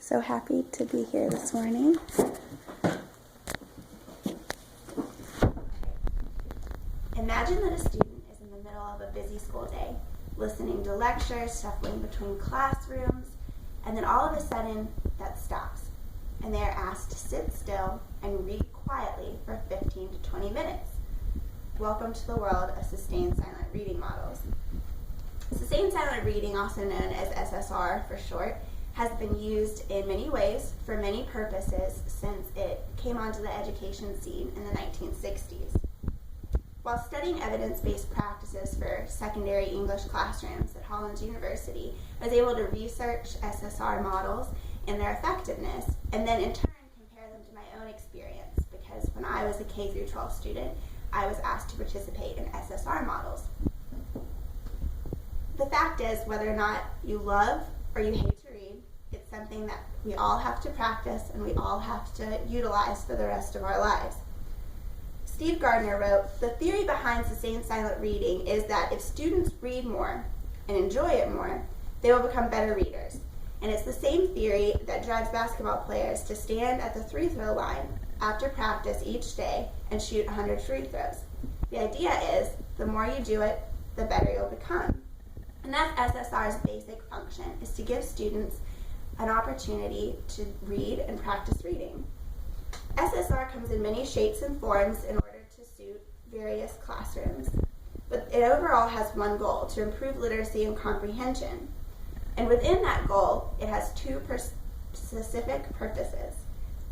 So happy to be here this morning. Imagine that a student is in the middle of a busy school day, listening to lectures, shuffling between classrooms, and then all of a sudden that stops, and they are asked to sit still and read quietly for 15 to 20 minutes. Welcome to the world of sustained silent reading models. Sustained silent reading, also known as SSR for short, has been used in many ways for many purposes since it came onto the education scene in the 1960s. While studying evidence-based practices for secondary English classrooms at Hollins University, I was able to research SSR models and their effectiveness, and then in turn compare them to my own experience, because when I was a K-12 student, I was asked to participate in SSR models. The fact is, whether or not you love or you hate to read, it's something that we all have to practice and we all have to utilize for the rest of our lives. Steve Gardner wrote, "The theory behind sustained silent reading is that if students read more and enjoy it more, they will become better readers. And it's the same theory that drives basketball players to stand at the free throw line after practice each day and shoot 100 free throws. The idea is, the more you do it, the better you'll become." And that's SSR's basic function, is to give students an opportunity to read and practice reading. SSR comes in many shapes and forms in order to suit various classrooms, but it overall has one goal: to improve literacy and comprehension. And within that goal, it has two specific purposes: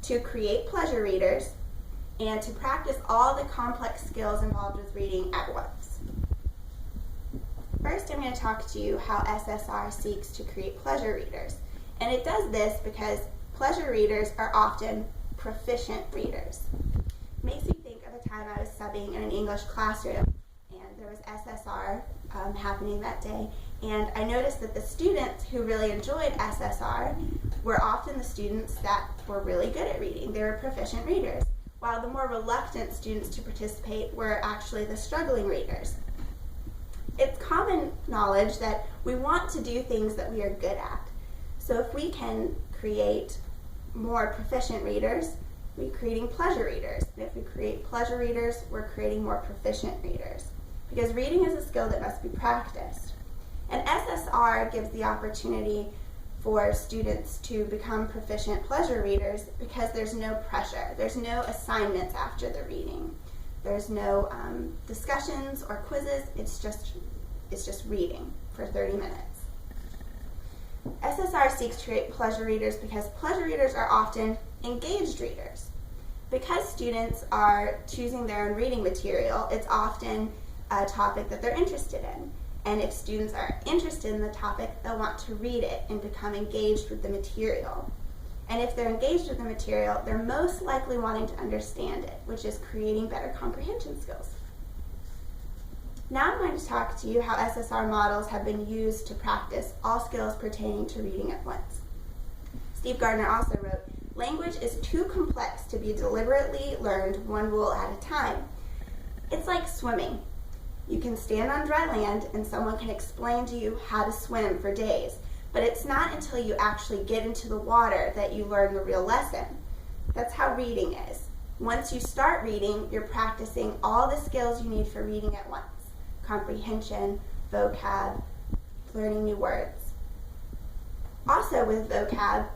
to create pleasure readers and to practice all the complex skills involved with reading at once. First, I'm going to talk to you how SSR seeks to create pleasure readers. And it does this because pleasure readers are often proficient readers. It makes me think of a time I was subbing in an English classroom, and there was SSR happening that day. And I noticed that the students who really enjoyed SSR were often the students that were really good at reading. They were proficient readers, while the more reluctant students to participate were actually the struggling readers. It's common knowledge that we want to do things that we are good at. So if we can create more proficient readers, we're creating pleasure readers. And if we create pleasure readers, we're creating more proficient readers. Because reading is a skill that must be practiced. And SSR gives the opportunity for students to become proficient pleasure readers because there's no pressure. There's no assignments after the reading. There's no discussions or quizzes. It's just reading for 30 minutes. SSR seeks to create pleasure readers because pleasure readers are often engaged readers. Because students are choosing their own reading material, it's often a topic that they're interested in. And if students are interested in the topic, they'll want to read it and become engaged with the material. And if they're engaged with the material, they're most likely wanting to understand it, which is creating better comprehension skills. Now I'm going to talk to you how SSR models have been used to practice all skills pertaining to reading at once. Steve Gardner also wrote, "Language is too complex to be deliberately learned one rule at a time. It's like swimming. You can stand on dry land and someone can explain to you how to swim for days, but it's not until you actually get into the water that you learn the real lesson. That's how reading is. Once you start reading, you're practicing all the skills you need for reading at once: comprehension, vocab, learning new words. Also with vocab,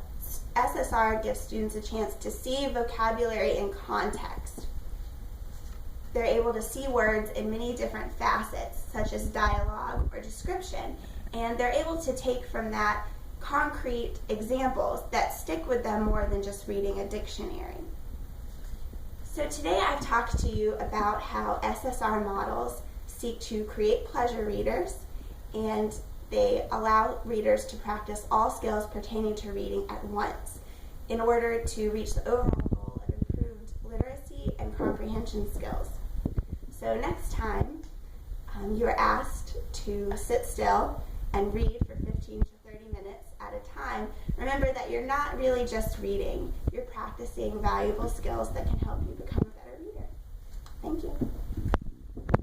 SSR gives students a chance to see vocabulary in context. They're able to see words in many different facets, such as dialogue or description, and they're able to take from that concrete examples that stick with them more than just reading a dictionary. So today I've talked to you about how SSR models seek to create pleasure readers, and they allow readers to practice all skills pertaining to reading at once in order to reach the overall goal of improved literacy and comprehension skills. So next time you are asked to sit still and read for 15 to 30 minutes at a time, remember that you're not really just reading, you're practicing valuable skills that can help you become a better reader. Thank you.